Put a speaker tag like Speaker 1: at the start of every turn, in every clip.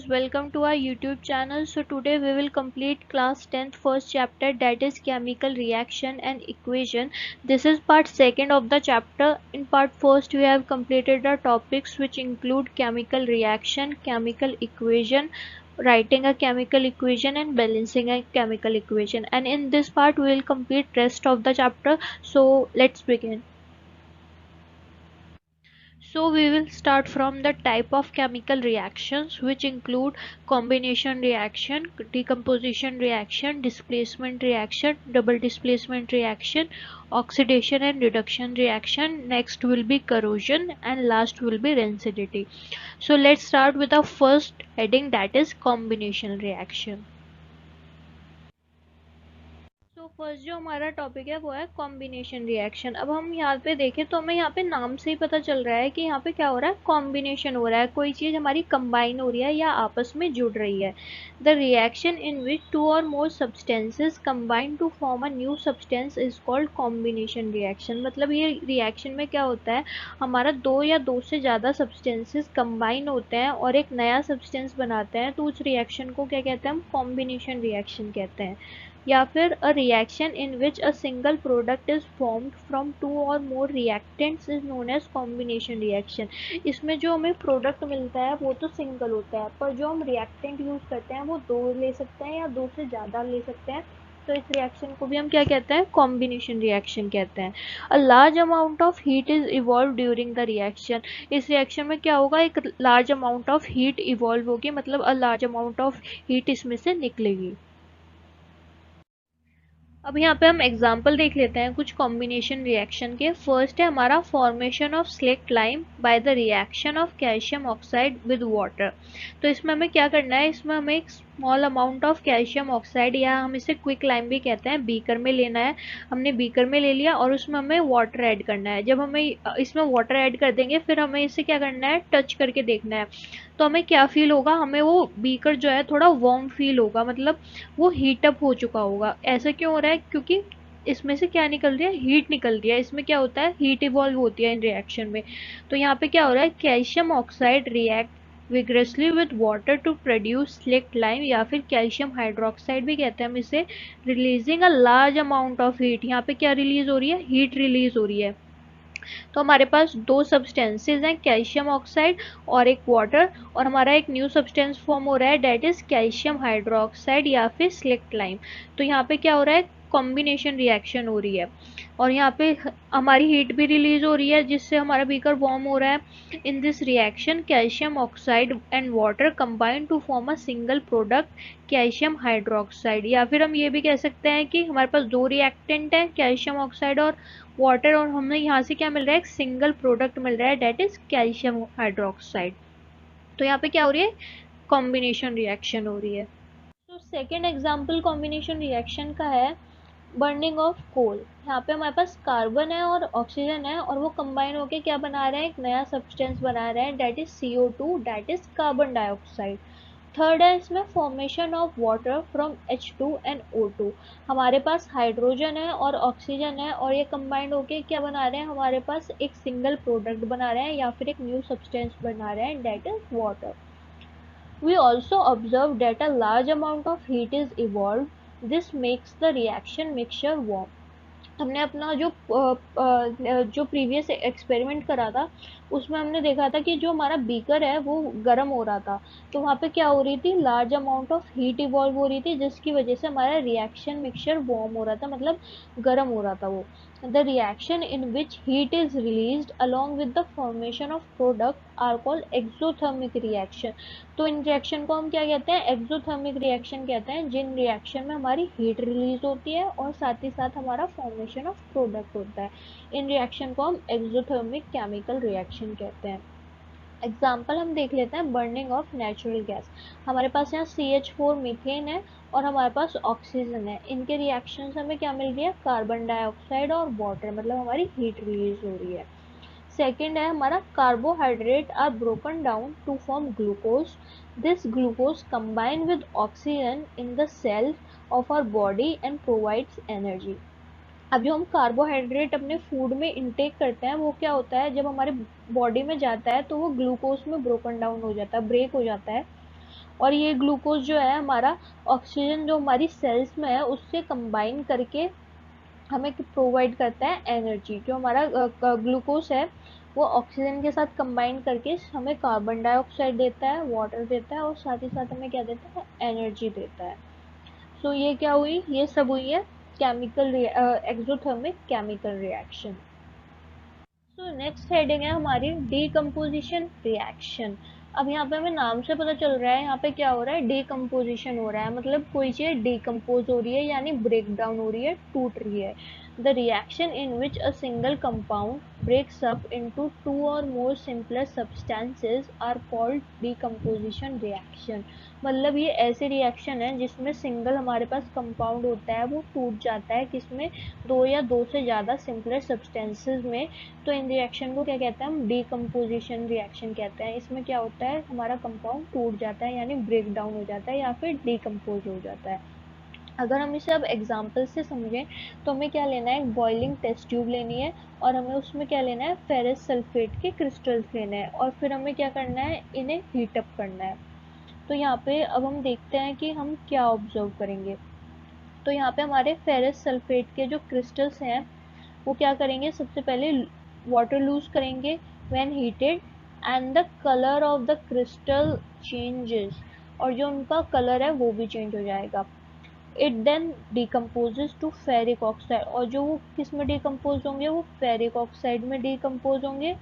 Speaker 1: guys, welcome to our YouTube channel. So today we will complete class 10th first chapter, that is chemical reaction and equation. This is part second of the chapter. In part first we have completed the topics which include chemical reaction, chemical equation, writing a chemical equation and balancing a chemical equation. And in this part we will complete rest of the chapter. So let's begin. So we will start from the type of chemical reactions, which include combination reaction, decomposition reaction, displacement reaction, double displacement reaction, oxidation and reduction reaction. Next will be corrosion and last will be rancidity. So let's start with the first heading, that is combination reaction. तो first जो हमारा topic है वो है combination reaction. अब हम यहाँ पे देखें तो हमें यहाँ पे नाम से ही पता चल रहा है कि यहाँ पे क्या हो रहा है, कॉम्बिनेशन हो रहा है, कोई चीज़ हमारी कंबाइन हो रही है या आपस में जुड़ रही है। The reaction in which two और more substances combine to form a new substance is called combination reaction. मतलब ये रिएक्शन में क्या होता है, हमारा दो या दो से ज़्यादा सब्सटेंसेस कंबाइन होते हैं और एक नया सब्सटेंस बनाते हैं, तो उस रिएक्शन को क्या कहते हैं, हम कॉम्बिनेशन रिएक्शन कहते हैं। या फिर a reaction in which a single product is formed from two और more reactants is known as combination reaction. इसमें जो हमें प्रोडक्ट मिलता है वो तो सिंगल होता है, पर जो हम रिएक्टेंट यूज़ करते हैं वो दो ले सकते हैं या दो से ज़्यादा ले सकते हैं। तो इस रिएक्शन को भी हम क्या कहते हैं, कॉम्बिनेशन रिएक्शन कहते हैं। अ large amount of heat is evolve during the reaction. इस रिएक्शन में क्या होगा, एक large amount of heat evolve होगी, मतलब अ लार्ज अमाउंट ऑफ हीट इसमें से निकलेगी। अब यहाँ पे हम एग्जाम्पल देख लेते हैं कुछ कॉम्बिनेशन रिएक्शन के। फर्स्ट है हमारा formation of slaked lime bye the reaction of calcium oxide with water. तो इसमें हमें क्या करना है, इसमें हमें एक small amount of calcium oxide या हम इसे क्विक लाइम भी कहते हैं, बीकर में लेना है। हमने बीकर में ले लिया और उसमें हमें वाटर ऐड करना है। जब हमें इसमें वाटर ऐड कर देंगे फिर हमें इसे क्या करना है, टच करके देखना है। तो हमें क्या फील होगा, हमें वो बीकर जो है थोड़ा वार्म फील होगा, मतलब वो हीट अप हो चुका होगा। ऐसा क्यों हो रहा है, क्योंकि इसमें से क्या निकल रही है, हीट निकल रही है। इसमें क्या होता है, हीट इवॉल्व होती है इन रिएक्शन में। तो यहाँ पे क्या हो रहा है, calcium oxide react vigorously with water to produce slaked lime, या फिर कैल्शियम हाइड्रोक्साइड भी कहते हैं हम इसे, releasing a large amount of heat. यहाँ पे क्या रिलीज हो रही है, हीट रिलीज हो रही है। तो हमारे पास दो सब्सटेंसेज हैं, कैल्शियम ऑक्साइड और एक वाटर, और हमारा एक न्यू सब्सटेंस फॉर्म हो रहा है, डेट इज कैल्शियम हाइड्रोक्साइड या फिर स्लेक्ट लाइम। तो यहाँ पे क्या हो रहा है, कॉम्बिनेशन रिएक्शन हो रही है और यहाँ पे हमारी हीट भी रिलीज हो रही है जिससे हमारा बीकर वार्म हो रहा है। In this reaction calcium oxide and water combine to form a single product calcium hydroxide. या फिर हम ये भी कह सकते हैं कि हमारे पास दो रिएक्टेंट हैं, कैल्शियम ऑक्साइड और वाटर, और हमें यहाँ से क्या मिल रहा है, एक सिंगल प्रोडक्ट मिल रहा है, डेट इज कैल्शियम हाइड्रोक्साइड। तो यहाँ पे क्या हो रही है, कॉम्बिनेशन रिएक्शन हो रही है। तो सेकेंड एग्जाम्पल कॉम्बिनेशन रिएक्शन का है बर्निंग ऑफ कोल। यहाँ पे हमारे पास कार्बन है और ऑक्सीजन है और वो कंबाइन होके क्या बना रहे हैं, एक नया सब्सटेंस बना रहे हैं, that is CO2, that is carbon dioxide. Third है इसमें formation of water from H2 and O2। हमारे पास हाइड्रोजन है और ऑक्सीजन है और ये कंबाइंड होके क्या बना रहे हैं, हमारे पास एक सिंगल प्रोडक्ट बना रहे हैं या फिर एक न्यू सब्सटेंस बना रहे हैं, that is water. We also observe that a large amount of heat is evolved. This makes the reaction mixture warm. हमने अपना जो प्रीवियस एक्सपेरिमेंट करा था उसमें हमने देखा था कि जो हमारा बीकर है वो गर्म हो रहा था, तो वहाँ पे क्या हो रही थी, large amount of heat evolve हो रही थी जिसकी वजह से हमारा रिएक्शन मिक्सचर वार्म हो रहा था, मतलब गर्म हो रहा था वो। The reaction in which heat is released along with the formation of product are called exothermic reaction. तो इन रिएक्शन को हम क्या कहते हैं, एक्सोथर्मिक रिएक्शन कहते हैं, जिन रिएक्शन में हमारी हीट रिलीज होती है और साथ ही साथ हमारा फॉर्मेशन ऑफ प्रोडक्ट होता है। इन रिएक्शन को हम एक्सोथर्मिक केमिकल रिएक्शन कहते हैं। एग्जाम्पल हम देख लेते हैं, बर्निंग ऑफ नेचुरल गैस। हमारे पास यहाँ CH4 मीथेन है और हमारे पास ऑक्सीजन है। इनके रिएक्शन से हमें क्या मिल रही है, कार्बन डाइऑक्साइड और वाटर, मतलब हमारी हीट रिलीज हो रही है। सेकेंड है हमारा carbohydrate are broken down to form glucose. This glucose combine with oxygen in the cells of our body and provides energy. अब जो हम कार्बोहाइड्रेट अपने फूड में इंटेक करते हैं वो क्या होता है, जब हमारे बॉडी में जाता है तो वो ग्लूकोज में ब्रोकन डाउन हो जाता है, ब्रेक हो जाता है, और ये ग्लूकोज जो है हमारा ऑक्सीजन जो हमारी सेल्स में है उससे कंबाइन करके हमें प्रोवाइड करता है एनर्जी। जो हमारा ग्लूकोज है वो ऑक्सीजन के साथ कंबाइन करके हमें कार्बन डाइऑक्साइड देता है, वाटर देता है और साथ ही साथ हमें क्या देता है, एनर्जी देता है। सो ये क्या हुई, ये सब हुई है chemical exothermic chemical reaction. So next heading है हमारी डीकम्पोजिशन रिएक्शन। अब यहाँ पे हमें नाम से पता चल रहा है यहाँ पे क्या हो रहा है, डीकम्पोजिशन हो रहा है, मतलब कोई चीज़ डीकम्पोज हो रही है यानी ब्रेक डाउन हो रही है, टूट रही है। The reaction in which a single compound breaks up into two और more simpler substances are called decomposition reaction. मतलब ये ऐसे रिएक्शन है जिसमें सिंगल हमारे पास कंपाउंड होता है वो टूट जाता है, किसमें, दो या दो से ज़्यादा सिंपलर सब्सटेंसेस में। तो इन रिएक्शन को क्या कहते हैं, हम डीकम्पोजिशन रिएक्शन कहते हैं। इसमें क्या होता है, हमारा कंपाउंड टूट जाता है यानी ब्रेक डाउन हो जाता है या फिर डीकम्पोज हो जाता है। अगर हम इसे अब एग्जाम्पल से समझें तो हमें क्या लेना है, एक बॉइलिंग टेस्ट ट्यूब लेनी है और हमें उसमें क्या लेना है, फेरस सल्फेट के क्रिस्टल्स लेने हैं और फिर हमें क्या करना है, इन्हें हीटअप करना है। तो यहाँ पे अब हम देखते हैं कि हम क्या ऑब्जर्व करेंगे। तो यहाँ पे हमारे फेरस सल्फेट के जो क्रिस्टल्स हैं वो क्या करेंगे, सबसे पहले वाटर लूज करेंगे when heated and the colour of the crystal changes, और जो उनका कलर है वो भी चेंज हो जाएगा। It then decomposes to ferric oxide, और जो वो किस में डिकम्पोज होंगे, वो फेरिक ऑक्साइड में डिकम्पोज होंगे,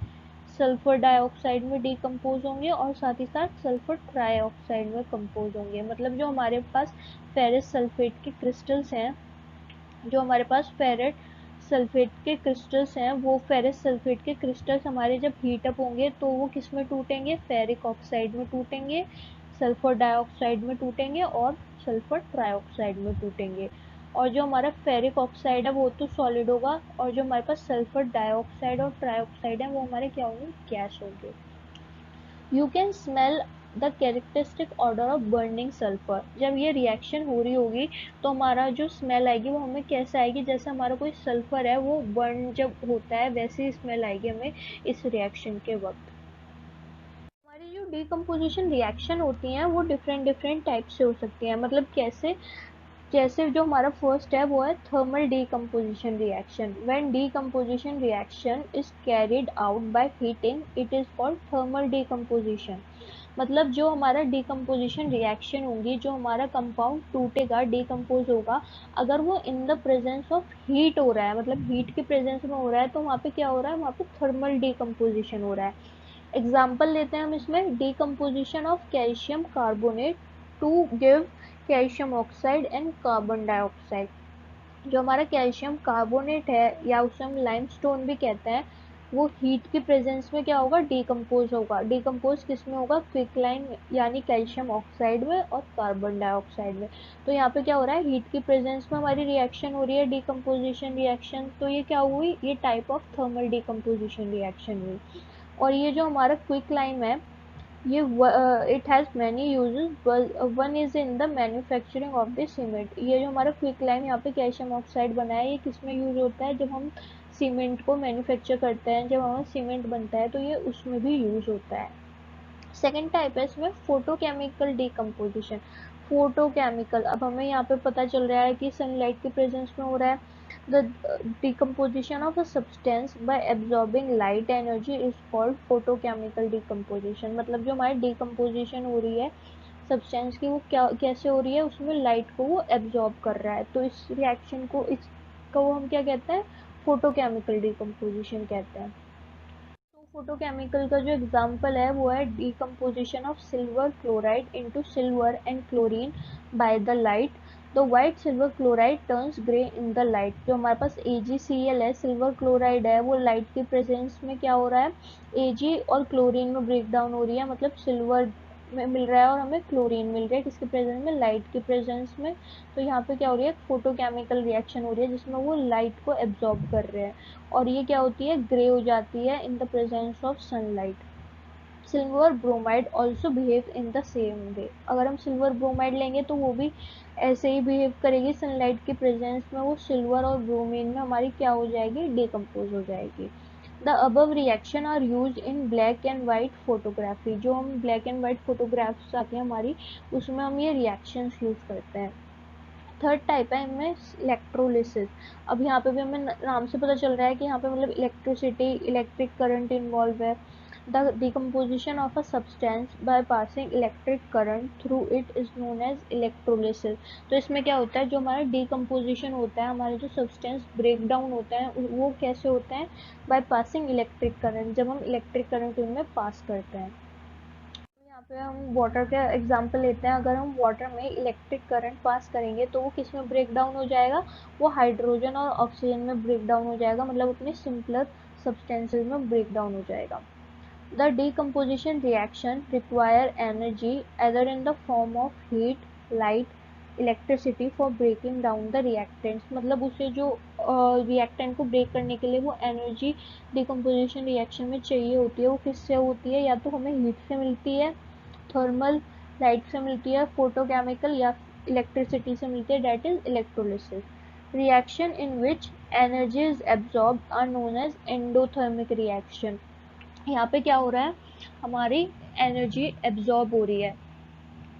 Speaker 1: सल्फर डाइऑक्साइड में डिकम्पोज होंगे और साथ ही साथ सल्फर ट्राईऑक्साइड में कंपोज होंगे। मतलब जो हमारे पास फेरस सल्फेट के क्रिस्टल्स हैं, जो हमारे पास फेरेट सल्फेट के क्रिस्टल्स हैं, वो फेरस सल्फेट के क्रिस्टल्स हमारे जब हीटअप होंगे तो वो किस में टूटेंगे, फेरिक ऑक्साइड में टूटेंगे, सल्फर डाइऑक्साइड में टूटेंगे और सल्फर ट्राइऑक्साइड में टूटेंगे। और जो हमारा फेरिक ऑक्साइड है वो तो सॉलिड होगा और जो हमारे पास सल्फर डाइऑक्साइड और ट्राइऑक्साइड है वो हमारे क्या होंगे, गैस होंगे। You can smell the characteristic order of burning sulphur. जब ये रिएक्शन हो रही होगी तो हमारा जो स्मेल आएगी वो हमें कैसे आएगी, जैसे हमारा कोई सल्फर है वो बर्न जब होता है वैसे ही स्मेल आएगी हमें इस रिएक्शन के वक्त। हमारी जो डिकम्पोजिशन रिएक्शन होती हैं वो डिफरेंट डिफरेंट टाइप से हो सकती हैं। मतलब कैसे, जैसे जो हमारा फर्स्ट है वो है thermal decomposition reaction. When decomposition reaction is carried out by heating it is called thermal decomposition. मतलब जो हमारा डीकम्पोजिशन रिएक्शन होगी, जो हमारा कंपाउंड टूटेगा, डीकम्पोज होगा, अगर वो in the presence of heat हो रहा है, मतलब हीट के प्रेजेंस में हो रहा है, तो वहाँ पे क्या हो रहा है, वहाँ पे थर्मल डीकम्पोजिशन हो रहा है। एग्जाम्पल लेते हैं हम इसमें, decomposition of calcium carbonate to give calcium oxide and carbon dioxide. जो हमारा कैल्शियम कार्बोनेट है या उसे हम लाइमस्टोन भी कहते हैं, वो हीट के प्रेजेंस में क्या होगा, डिकम्पोज होगा। डिकम्पोज किस में होगा, क्विकलाइन यानी कैल्शियम ऑक्साइड में और कार्बन डाइऑक्साइड में। तो यहाँ पे क्या हो रहा है, हीट के प्रेजेंस में हमारी रिएक्शन हो रही है, डिकम्पोजिशन रिएक्शन। तो ये क्या हुई, ये type of thermal decomposition reaction हुई। और ये जो हमारा क्विक लाइम है, ये it has many uses, one is in the manufacturing of the cement. ये जो हमारा क्विक लाइम यहाँ पे कैल्शियम ऑक्साइड बना है, ये किस में यूज होता है, जब हम सीमेंट को मैन्युफैक्चर करते हैं, जब हमारा सीमेंट बनता है तो ये उसमें भी यूज होता है। सेकेंड टाइप है इसमें फोटोकेमिकल डिकम्पोजिशन। फोटोकेमिकल, अब हमें यहाँ पे पता चल रहा है कि सनलाइट के प्रेजेंस में हो रहा है। The decomposition of a substance bye absorbing light energy is called photochemical decomposition. मतलब जो हमारी डिकम्पोजिशन हो रही है सब्सटेंस की, वो क्या कैसे हो रही है, उसमें लाइट को वो एब्जॉर्ब कर रहा है, तो इस रिएक्शन को, इसको हम क्या कहते हैं, फोटोकेमिकल डिकम्पोजिशन कहते हैं। तो फोटोकेमिकल का जो एग्जांपल है वो है decomposition of silver chloride into silver and chlorine by the light. The white silver chloride turns grey in the light. जो हमारे पास AgCl है, सिल्वर क्लोराइड है, वो लाइट के प्रेजेंस में क्या हो रहा है, Ag और क्लोरीन में ब्रेक डाउन हो रही है, मतलब सिल्वर में मिल रहा है और हमें क्लोरीन मिल रहा है, किसके प्रेजेंस में, लाइट के प्रेजेंस में। तो यहाँ पे क्या हो रही है, फोटोकेमिकल रिएक्शन हो रही है जिसमें वो लाइट को एब्जॉर्ब कर रहे हैं और ये क्या होती है, ग्रे हो जाती है in the presence of sunlight. Silver bromide also behave in the same way. अगर हम सिल्वर ब्रोमाइड लेंगे तो वो भी ऐसे ही बिहेव करेगी, सनलाइट के प्रेजेंस में वो सिल्वर और ब्रोमीन में हमारी क्या हो जाएगी, डिकम्पोज हो जाएगी। The above reaction are use in black and white photography. जो हम ब्लैक एंड वाइट फोटोग्राफ्स आती हैं हमारी, उसमें हम ये रिएक्शंस यूज करते हैं। थर्ड टाइप है इनमें इलेक्ट्रोलिसिस। अब यहाँ पे भी हमें नाम से पता चल रहा है कि यहाँ पे मतलब इलेक्ट्रिसिटी, इलेक्ट्रिक करंट इन्वॉल्व है। The decomposition of a substance by passing electric current through it is known as electrolysis. तो इसमें क्या होता है, जो हमारा डिकम्पोजिशन होता है, हमारे जो सब्सटेंस ब्रेक डाउन होता है वो कैसे होता है, बाय पासिंग इलेक्ट्रिक करंट, जब हम इलेक्ट्रिक करंट उनमें पास करते हैं। यहाँ पे हम वाटर का एग्जांपल लेते हैं। अगर हम वाटर में इलेक्ट्रिक करंट पास करेंगे तो वो किस में ब्रेक डाउन हो जाएगा, वो हाइड्रोजन और ऑक्सीजन में ब्रेक डाउन हो जाएगा, मतलब अपने सिंपलर सब्सटेंसेस में ब्रेक डाउन हो जाएगा। The decomposition reaction require energy either in the form of heat, light, electricity for breaking down the reactants। मतलब उसे जो रिएक्टेंट को ब्रेक करने के लिए वो एनर्जी डिकम्पोजिशन रिएक्शन में चाहिए होती है, वो किससे होती है, या तो हमें हीट से मिलती है, थर्मल लाइट से मिलती है, फोटोकेमिकल, या इलेक्ट्रिसिटी से मिलती है, that is electrolysis. Reaction in which energy is absorbed are known as endothermic reaction. यहाँ पे क्या हो रहा है, हमारी एनर्जी एब्जॉर्ब हो रही है।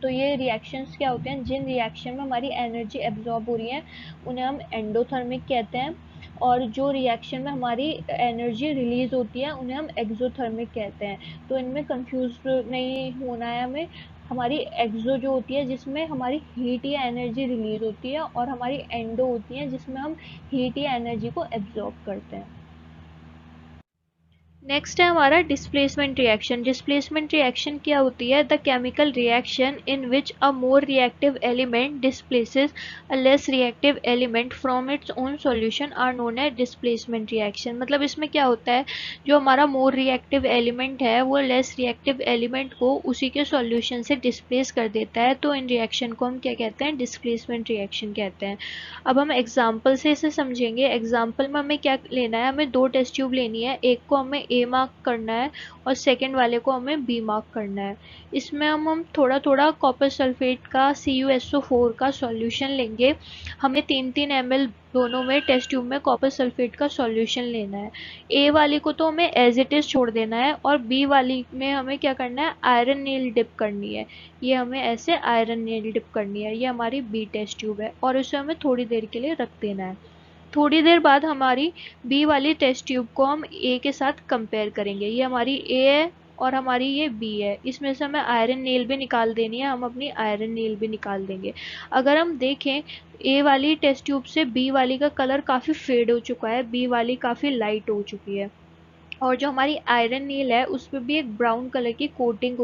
Speaker 1: तो ये रिएक्शंस क्या होते हैं, जिन रिएक्शन में हमारी एनर्जी एब्जॉर्ब हो रही है उन्हें हम एंडोथर्मिक कहते हैं, और जो रिएक्शन में हमारी एनर्जी रिलीज होती है उन्हें हम एक्सोथर्मिक कहते हैं। तो इनमें कंफ्यूज नहीं होना है हमें। हमारी एक्सो जो होती है जिसमें हमारी हीट या एनर्जी रिलीज होती है, और हमारी एंडो होती है जिसमें हम हीट या एनर्जी को एब्जॉर्ब करते हैं। नेक्स्ट है हमारा डिस्प्लेसमेंट रिएक्शन। डिस्प्लेसमेंट रिएक्शन क्या होती है, the chemical reaction in which a more reactive element displaces a less reactive element from its own solution are known as displacement reaction. मतलब इसमें क्या होता है, जो हमारा मोर रिएक्टिव एलिमेंट है वो लेस रिएक्टिव एलिमेंट को उसी के सॉल्यूशन से डिस्प्लेस कर देता है, तो इन रिएक्शन को हम क्या कहते हैं, डिस्प्लेसमेंट रिएक्शन कहते हैं। अब हम एग्जाम्पल से इसे समझेंगे। एग्जाम्पल में हमें क्या लेना है, हमें दो टेस्ट ट्यूब लेनी है, एक को हमें ए मार्क करना है और सेकंड वाले को हमें बी मार्क करना है। इसमें हम थोड़ा थोड़ा कॉपर सल्फेट का CuSO4 का सॉल्यूशन लेंगे। हमें 3-3 ml दोनों में टेस्ट ट्यूब में कॉपर सल्फेट का सॉल्यूशन लेना है। ए वाली को तो हमें एज इट इज छोड़ देना है, और बी वाली में हमें क्या करना है, आयरन नील डिप करनी है। ये हमें ऐसे आयरन नील डिप करनी है। ये हमारी बी टेस्ट ट्यूब है और इसे हमें थोड़ी देर के लिए रख देना है। थोड़ी देर बाद हमारी बी वाली टेस्ट ट्यूब को हम ए के साथ कंपेयर करेंगे। ये हमारी ए है और हमारी ये बी है। इसमें से हमें आयरन नील भी निकाल देनी है, हम अपनी आयरन नील भी निकाल देंगे। अगर हम देखें, ए वाली टेस्ट ट्यूब से बी वाली का कलर काफ़ी फेड हो चुका है, बी वाली काफ़ी लाइट हो चुकी है, और जो हमारी आयरन नील है उस पर भी एक ब्राउन कलर की कोटिंग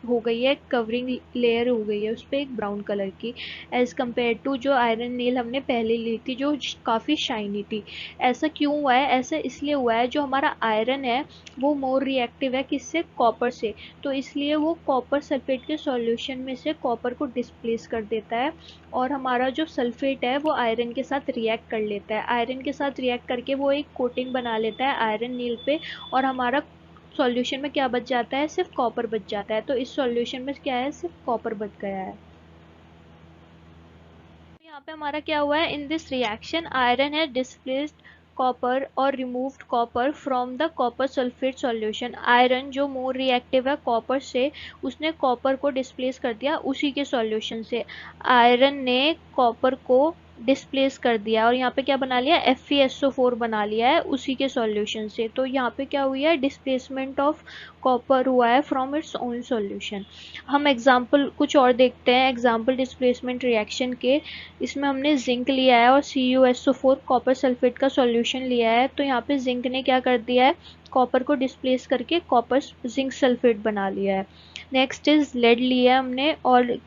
Speaker 1: हो गई है, कवरिंग लेयर हो गई है उस पर एक ब्राउन कलर की, एज़ कम्पेयर टू जो आयरन नील हमने पहले ली थी जो काफ़ी शाइनी थी। ऐसा क्यों हुआ है, ऐसा इसलिए हुआ है, जो हमारा आयरन है वो मोर रिएक्टिव है किससे, कॉपर से, तो इसलिए वो कॉपर सल्फेट के सॉल्यूशन में से कॉपर को डिस्प्लेस कर देता है, और हमारा जो सल्फेट है वो आयरन के साथ रिएक्ट कर लेता है। आयरन के साथ रिएक्ट करके वो एक कोटिंग बना लेता है आयरन नील पे, और हमारा सॉल्यूशन में क्या बच जाता है, सिर्फ कॉपर बच जाता है। तो इस सॉल्यूशन में क्या है, सिर्फ कॉपर बच गया है। यहाँ पे हमारा क्या हुआ है, इन दिस रिएक्शन आयरन है डिस्प्लेस्ड कॉपर और removed copper from the copper sulphate solution. Iron जो मोर रिएक्टिव है कॉपर से, उसने कॉपर को डिस्प्लेस कर दिया उसी के सॉल्यूशन से। आयरन ने कॉपर को डिस्प्लेस कर दिया और यहाँ पे क्या बना लिया, FeSO4 बना लिया है उसी के सॉल्यूशन से। तो यहाँ पे क्या हुई है, डिस्प्लेसमेंट ऑफ कॉपर हुआ है फ्रॉम इट्स ओन सॉल्यूशन। हम एग्जाम्पल कुछ और देखते हैं, एग्जाम्पल डिस्प्लेसमेंट रिएक्शन के। इसमें हमने जिंक लिया है और CuSO4 कॉपर सल्फेट का सॉल्यूशन लिया है। तो यहाँ पे जिंक ने क्या कर दिया है, कॉपर को डिस्प्लेस करके कॉपर जिंक सल्फेट बना लिया है। नेक्स्ट इज लेड लिया हमने और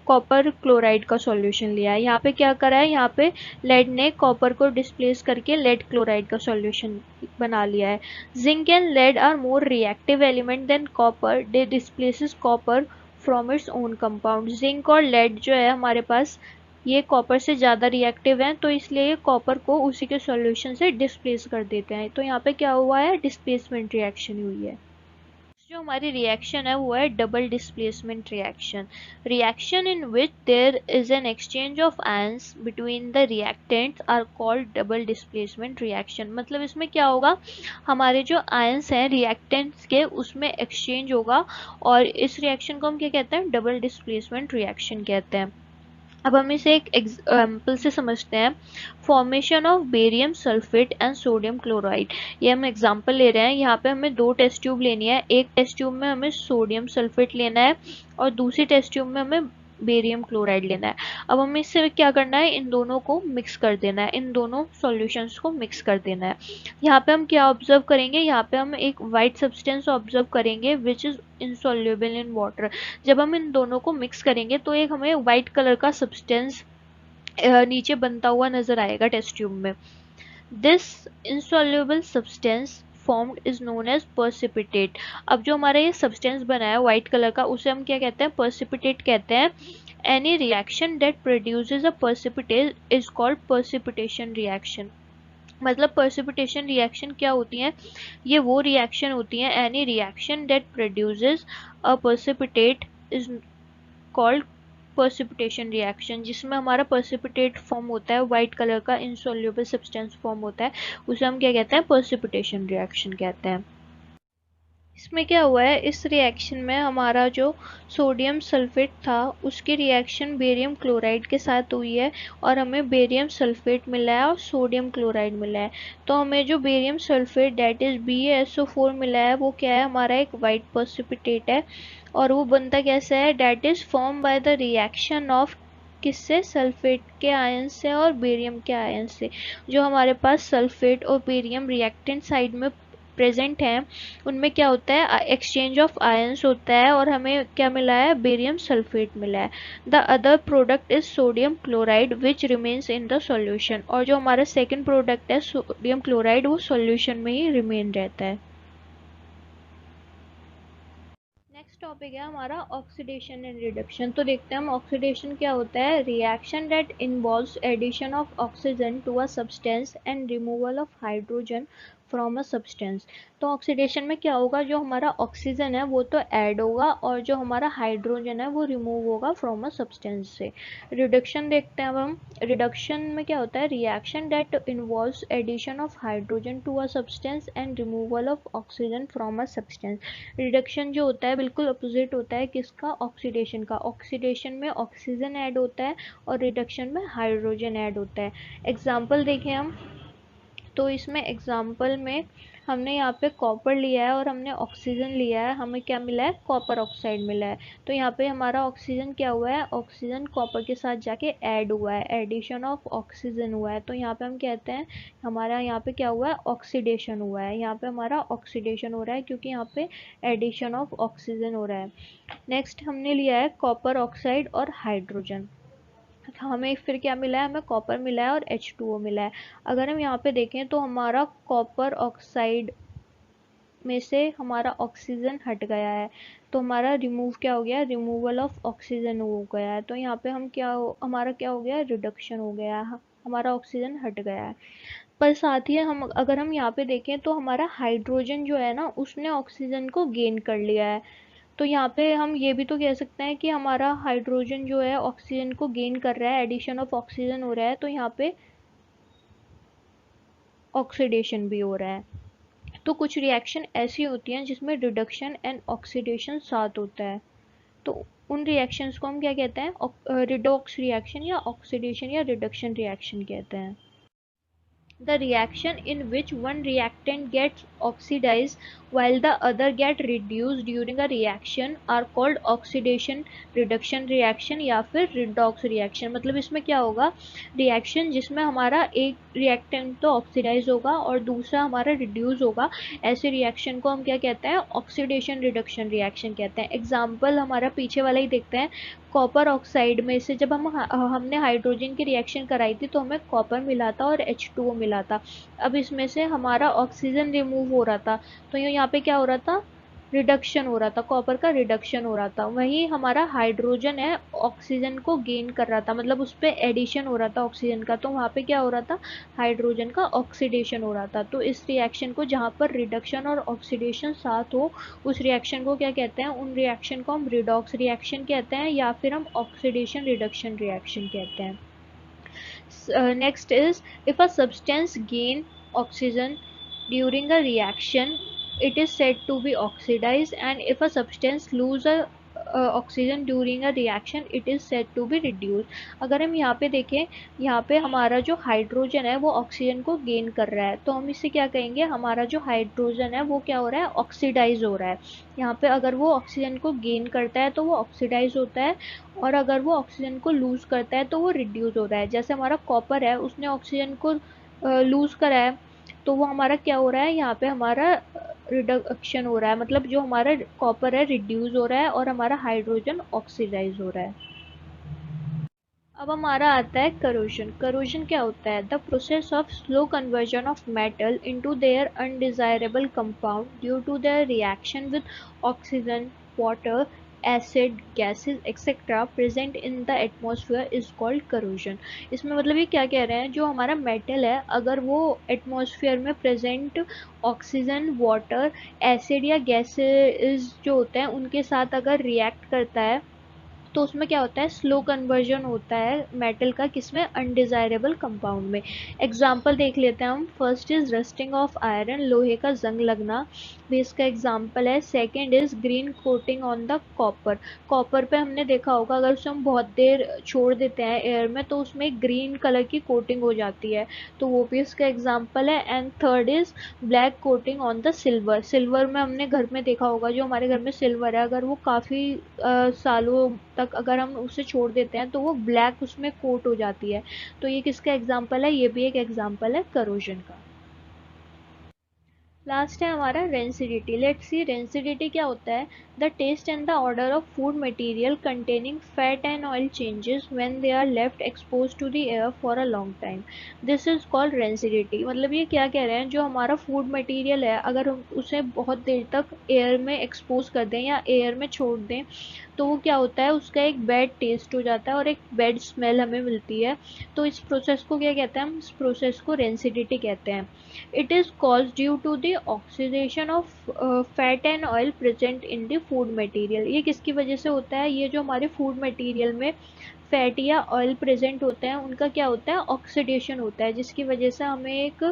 Speaker 1: कॉपर क्लोराइड का सॉल्यूशन लिया है। यहाँ पे क्या करा है, यहाँ पे लेड ने कॉपर को डिस्प्लेस करके लेड क्लोराइड का सॉल्यूशन बना लिया है। Zinc and lead are more reactive element than copper, they displaces copper from its own compound. Zinc और लेड जो है हमारे पास, ये कॉपर से ज़्यादा रिएक्टिव हैं, तो इसलिए ये कॉपर को उसी के सॉल्यूशन से डिस्प्लेस कर देते हैं। तो यहाँ पे क्या हुआ है, डिस्प्लेसमेंट रिएक्शन हुई है। जो हमारी रिएक्शन है वो है double displacement reaction. Reaction in which there is an exchange of ions between the reactants are called double displacement reaction. मतलब इसमें क्या होगा, हमारे जो आयंस हैं रिएक्टेंट्स के उसमें एक्सचेंज होगा और इस रिएक्शन को हम क्या कहते हैं, डबल डिस्प्लेसमेंट रिएक्शन कहते हैं। अब हम इसे एक एग्जाम्पल से समझते हैं। Formation of barium sulphate and sodium chloride, ये हम एग्जाम्पल ले रहे हैं। यहाँ पे हमें दो टेस्ट ट्यूब लेनी है, एक टेस्ट ट्यूब में हमें सोडियम सल्फेट लेना है और दूसरी टेस्ट ट्यूब में हमें बेरियम क्लोराइड लेना है। अब हमें इससे क्या करना है, इन दोनों को मिक्स कर देना है, इन दोनों सॉल्यूशंस को मिक्स कर देना है। यहाँ पे हम क्या ऑब्जर्व करेंगे, यहाँ पे हम एक वाइट सब्सटेंस ऑब्जर्व करेंगे which is insoluble in water. जब हम इन दोनों को मिक्स करेंगे तो एक हमें वाइट कलर का सब्सटेंस नीचे बनता हुआ नजर आएगा टेस्ट ट्यूब में। This insoluble substance formed is known as precipitate। अब जो हमारा ये सब्सटेंस बना है व्हाइट कलर का उसे हम क्या कहते हैं, precipitate कहते हैं। Any reaction that produces a precipitate is called precipitation reaction। मतलब precipitation reaction क्या होती है, ये वो रिएक्शन होती है, any reaction that produces a precipitate is called precipitation reaction, जिसमें हमारा precipitate फॉर्म होता है, वाइट कलर का insoluble सब्सटेंस फॉर्म होता है, उसे हम क्या कहते हैं, precipitation रिएक्शन कहते हैं। इसमें क्या हुआ है, इस रिएक्शन में हमारा जो सोडियम सल्फेट था उसकी रिएक्शन बेरियम क्लोराइड के साथ हुई है और हमें बेरियम सल्फेट मिला है और सोडियम क्लोराइड मिला है। तो हमें जो barium sulphate date is BaSO4 मिला है वो क्या है, हमारा एक वाइट प्रेसिपिटेट है और वो बनता कैसे है, that is form by the reaction of किससे, सल्फेट के आयन से और बेरियम के आयन से। जो हमारे पास सल्फेट और बेरियम रिएक्टेंट साइड में प्रेजेंट हैं उनमें क्या होता है, एक्सचेंज ऑफ आयंस होता है और हमें क्या मिला है, बेरियम सल्फेट मिला है। The other product is sodium chloride which remains in the solution. और जो हमारा सेकंड प्रोडक्ट है सोडियम क्लोराइड वो सॉल्यूशन में ही रिमेन रहता है। नेक्स्ट टॉपिक है हमारा ऑक्सीडेशन एंड रिडक्शन। तो देखते हैं हम ऑक्सीडेशन क्या होता है, reaction that involves addition of oxygen to a substance and removal of hydrogen from a substance. तो ऑक्सीडेशन में क्या होगा, जो हमारा ऑक्सीजन है वो तो ऐड होगा और जो हमारा हाइड्रोजन है वो रिमूव होगा फ्रॉम अ सब्सटेंस से। रिडक्शन देखते हैं अब हम। रिडक्शन में क्या होता है, reaction that involves addition of hydrogen to a substance and removal of oxygen from a substance. Reduction जो होता है बिल्कुल अपोजिट होता है किसका, ऑक्सीडेशन का। ऑक्सीडेशन में ऑक्सीजन ऐड होता है और रिडक्शन में हाइड्रोजन ऐड होता है। एग्जाम्पल देखें हम, तो इसमें एग्जाम्पल में हमने यहाँ पे कॉपर लिया है और हमने ऑक्सीजन लिया है, हमें क्या मिला है, कॉपर ऑक्साइड मिला है। तो यहाँ पे हमारा ऑक्सीजन क्या हुआ है, ऑक्सीजन कॉपर के साथ जाके ऐड हुआ है, एडिशन ऑफ ऑक्सीजन हुआ है। तो यहाँ पे हम कहते हैं हमारा यहाँ पे क्या हुआ है, ऑक्सीडेशन हुआ है। यहाँ पे हमारा ऑक्सीडेशन हो रहा है क्योंकि यहाँ पे एडिशन ऑफ ऑक्सीजन हो रहा है। नेक्स्ट हमने लिया है कॉपर ऑक्साइड और हाइड्रोजन। हमें फिर क्या मिला है, हमें कॉपर मिला है और H2O मिला है। अगर हम यहाँ पे देखें तो हमारा कॉपर ऑक्साइड में से हमारा ऑक्सीजन हट गया है, तो हमारा रिमूव क्या हो गया, रिमूवल ऑफ ऑक्सीजन हो गया है। तो यहाँ पे हम क्या हमारा क्या हो गया, रिडक्शन हो गया है, हमारा ऑक्सीजन हट गया है। पर साथ ही हम अगर हम यहाँ पे देखें तो हमारा हाइड्रोजन जो है ना उसने ऑक्सीजन को गेन कर लिया है। तो यहाँ पे हम ये भी तो कह सकते हैं कि हमारा हाइड्रोजन जो है ऑक्सीजन को गेन कर रहा है, एडिशन ऑफ ऑक्सीजन हो रहा है, तो यहाँ पे ऑक्सीडेशन भी हो रहा है। तो कुछ रिएक्शन ऐसी होती हैं जिसमें रिडक्शन एंड ऑक्सीडेशन साथ होता है, तो उन रिएक्शंस को हम क्या कहते हैं, रिडॉक्स रिएक्शन या ऑक्सीडेशन या रिडक्शन रिएक्शन कहते हैं। The reaction in which one reactant gets oxidized while the other get reduced during a reaction are called oxidation reduction reaction या फिर redox reaction। मतलब इसमें क्या होगा, रिएक्शन जिसमें हमारा एक रिएक्टेंट तो ऑक्सीडाइज होगा और दूसरा हमारा रिड्यूस होगा, ऐसे रिएक्शन को हम क्या कहते हैं, ऑक्सीडेशन रिडक्शन रिएक्शन कहते हैं। एग्जाम्पल हमारा पीछे वाला ही देखते हैं। कॉपर ऑक्साइड में से जब हमने हाइड्रोजन की रिएक्शन कराई थी तो हमें कॉपर मिला था और H2O मिला था। अब इसमें से हमारा ऑक्सीजन रिमूव हो रहा था, तो यहाँ पे क्या हो रहा था, रिडक्शन हो रहा था, कॉपर का रिडक्शन हो रहा था। वहीं हमारा हाइड्रोजन है ऑक्सीजन को गेन कर रहा था, मतलब उस पर एडिशन हो रहा था ऑक्सीजन का, तो वहाँ पे क्या हो रहा था, हाइड्रोजन का ऑक्सीडेशन हो रहा था। तो इस रिएक्शन को, जहाँ पर रिडक्शन और ऑक्सीडेशन साथ हो, उस रिएक्शन को क्या कहते हैं, उन रिएक्शन को हम रिडॉक्स रिएक्शन कहते हैं, या फिर हम ऑक्सीडेशन रिडक्शन रिएक्शन कहते हैं। Next is, if a substance gain oxygen during a reaction, it is said to be oxidized, and if a substance lose a oxygen during a reaction, it is said to be reduced. अगर हम यहाँ पे देखें, यहाँ पे हमारा जो hydrogen है वो ऑक्सीजन को गेन कर रहा है, तो हम इसे क्या कहेंगे, हमारा जो हाइड्रोजन है वो क्या हो रहा है, ऑक्सीडाइज हो रहा है। यहाँ पे अगर वो ऑक्सीजन को गेन करता है तो वो ऑक्सीडाइज होता है, और अगर वो ऑक्सीजन को लूज करता है तो वो रिड्यूस हो रहा है। जैसे हमारा कॉपर है, उसने ऑक्सीजन को लूज करा है, तो वो हमारा क्या हो रहा है, यहाँ पे हमारा रिडक्शन हो रहा है, मतलब जो हमारा कॉपर है रिड्यूस हो रहा है और हमारा हाइड्रोजन ऑक्सीडाइज हो रहा है। अब हमारा आता है करोजन। करोजन क्या होता है, the process of slow conversion of metal into their undesirable compound due to their reaction with oxygen, water, acid, gases etcetera present in the atmosphere is called corrosion. इसमें मतलब ये क्या कह रहे हैं, जो हमारा मेटल है अगर वो एटमॉस्फेयर में प्रेजेंट ऑक्सीजन, वाटर, एसिड या गैसेस जो होते हैं उनके साथ अगर रिएक्ट करता है, तो उसमें क्या होता है, स्लो कन्वर्जन होता है मेटल का, किसमें, अनडिजायरेबल कंपाउंड में। एग्जाम्पल देख लेते हैं हम। First is rusting of iron, लोहे का जंग लगना भी इसका एग्जाम्पल है। Second is green coating on the copper. Copper पे हमने देखा होगा, अगर उसे हम बहुत देर छोड़ देते हैं एयर में तो उसमें ग्रीन कलर की कोटिंग हो जाती है, तो वो भी इसका एग्जाम्पल है। And third is black coating on the silver. Silver में हमने घर में देखा होगा, जो हमारे घर में सिल्वर है अगर वो काफ़ी सालों तक अगर हम उसे छोड़ देते हैं तो वो ब्लैक उसमें कोट हो जाती है। तो ये किसका एग्जाम्पल है, ये भी एक एग्जाम्पल है करोजन का। लास्ट है हमारा रेंसिडिटी। लेट्स सी रेंसिडिटी क्या होता है, the taste and the odour of food material containing fat and oil changes when they are left expose to the air for a long time, this is called rancidity. मतलब ये क्या कह रहे हैं, जो हमारा फूड मटेरियल है अगर हम उसे बहुत देर तक एयर में एक्सपोज कर दें या एयर में छोड़ दें, तो वो क्या होता है, उसका एक बैड टेस्ट हो जाता है और एक बैड स्मेल हमें मिलती है। तो इस प्रोसेस को क्या कहते हैं, हम इस प्रोसेस को रेंसिडिटी कहते हैं। It is cause due to the oxidation of fat and oil present in the food material. ये किसकी वजह से होता है, ये जो हमारे फूड मटेरियल में फैट या ऑयल प्रेजेंट होते हैं उनका क्या होता है, ऑक्सीडेशन होता है, जिसकी वजह से हमें एक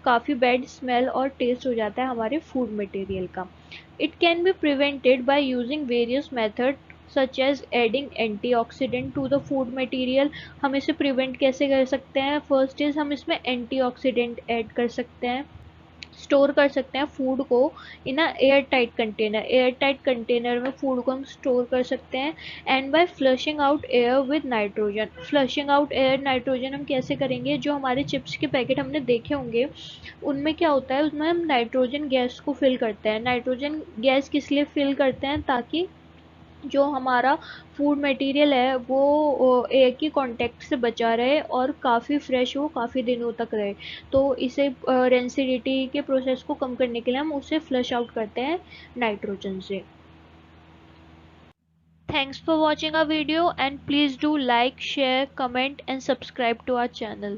Speaker 1: काफ़ी बैड स्मेल और टेस्ट हो जाता है हमारे फूड मटेरियल का। It can be prevented by using various method such as adding antioxidant to the food material. हम इसे प्रिवेंट कैसे कर सकते हैं, फर्स्ट इज हम इसमें एंटीऑक्सीडेंट ऐड कर सकते हैं, स्टोर कर सकते हैं फूड को in a air tight container. Air tight container में फूड को हम स्टोर कर सकते हैं। And by flushing out air with nitrogen. Flushing out air nitrogen हम कैसे करेंगे, जो हमारे चिप्स के पैकेट हमने देखे होंगे उनमें क्या होता है, उसमें हम नाइट्रोजन गैस को फिल करते हैं। नाइट्रोजन गैस किस लिए फिल करते हैं, ताकि जो हमारा फूड मटेरियल है वो एयर की कांटेक्ट से बचा रहे और काफ़ी फ्रेश हो, काफ़ी दिनों तक रहे। तो इसे रेंसिडिटी के प्रोसेस को कम करने के लिए हम उसे फ्लश आउट करते हैं नाइट्रोजन से। Thanks for watching our video and please do like, share, comment and subscribe to our channel.